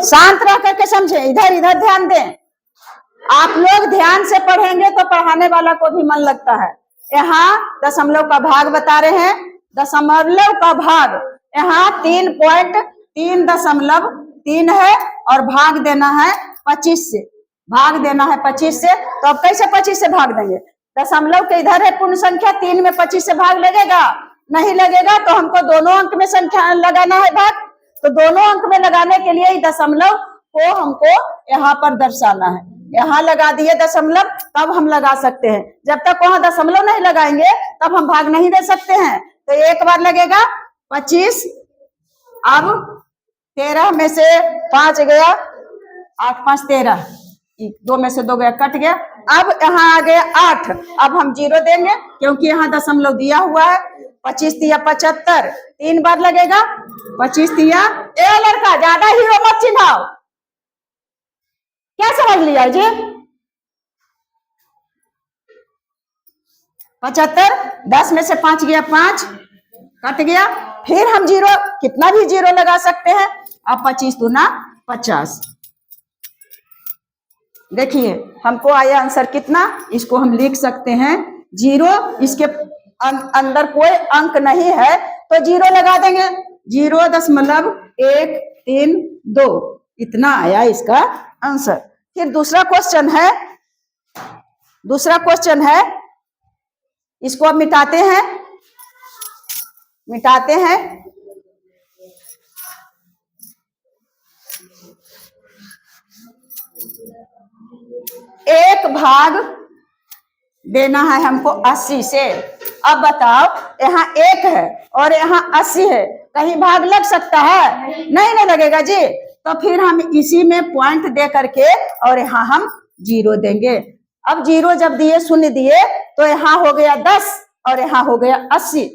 शांत रह करके समझे, इधर इधर ध्यान दें। आप लोग ध्यान से पढ़ेंगे तो पढ़ाने वाला को भी मन लगता है। यहाँ दशमलव का भाग बता रहे हैं, दशमलव का भाग यहाँ 3.3 है और भाग देना है 25 से, भाग देना है 25 से। तो अब कैसे 25 से भाग देंगे? दशमलव के इधर है पूर्ण संख्या, 3 में 25 से भाग लगेगा? नहीं लगेगा। तो हमको दोनों अंक में संख्या लगाना है भाग, तो दोनों अंक में लगाने के लिए दशमलव को हमको यहाँ पर दर्शाना है। यहाँ लगा दिए दशमलव, तब हम लगा सकते हैं। जब तक वहां दशमलव नहीं लगाएंगे तब हम भाग नहीं दे सकते हैं। तो एक बार लगेगा 25, अब 13 में से 5 गया, 8 5 13, 2 में से 2 गया, कट गया। अब यहाँ आ गया 8, अब हम 0 देंगे क्योंकि यहाँ दशमलव दिया हुआ है। 25 तिया 75, 3 बार लगेगा। 25 तिया, ए लड़का ज्यादा हीरो मत चिढ़ाओ, क्या समझ लिया जी? 75, 10 में से 5 गया, 5 कट गया। फिर हम 0, कितना भी 0 लगा सकते हैं। अब 25 दूना 50। देखिए हमको आया आंसर कितना, इसको हम लिख सकते हैं 0। इसके अंदर कोई अंक नहीं है तो 0 लगा देंगे। 0.132, इतना आया इसका आंसर। फिर दूसरा क्वेश्चन है, इसको अब मिटाते हैं। एक भाग देना है हमको 80 से। अब बताओ यहाँ 1 है और यहाँ 80 है, कहीं भाग लग सकता है? नहीं लगेगा जी। तो फिर हम इसी में पॉइंट दे करके और यहाँ हम 0 देंगे। अब 0 जब दिए, शून्य दिए, तो यहाँ हो गया 10 और यहाँ हो गया 80,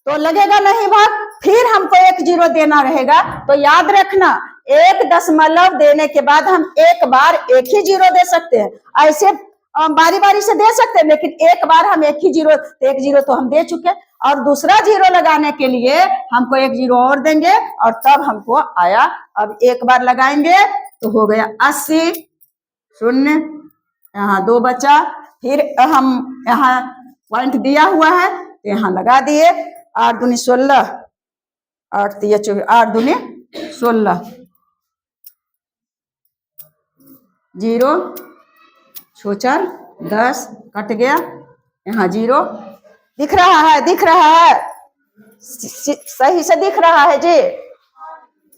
तो लगेगा नहीं भाग। फिर हमको 1 0 देना रहेगा। तो याद रखना, 1 दशमलव देने के बाद हम एक बार 1 ही 0 दे सकते हैं। ऐसे बारी बारी से दे सकते हैं, लेकिन एक बार हम 1 ही 0, 1 0 तो हम दे चुके। और दूसरा 0 लगाने के लिए हमको 1 0 और देंगे और तब हमको आया। अब एक बार लगाएंगे तो हो गया 80, 0, यहाँ 2 बचा। फिर हम यहाँ पॉइंट दिया हुआ है तो यहाँ लगा दिए। 8 दूनी 16, 8 तिया 24, 8 दूनी 16, 0 4 10, कट गया। यहाँ 0 दिख रहा है, सही से दिख रहा है जी।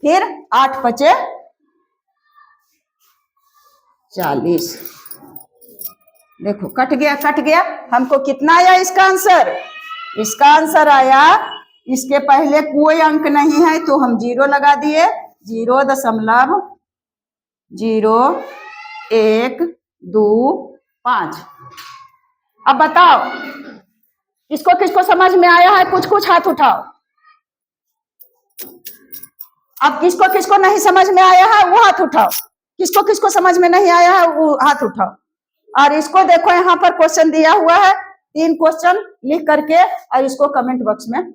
फिर 8 5 40, देखो कट गया। हमको कितना आया इसका आंसर? इसका आंसर आया, इसके पहले कोई अंक नहीं है तो हम 0 लगा दिए। 0.0125। अब बताओ किसको समझ में आया है? कुछ हाथ उठाओ। अब किसको नहीं समझ में आया है वो हाथ उठाओ। किसको समझ में नहीं आया है वो हाथ उठाओ। और इसको देखो, यहाँ पर क्वेश्चन दिया हुआ है, 3 क्वेश्चन लिख करके और इसको कमेंट बॉक्स में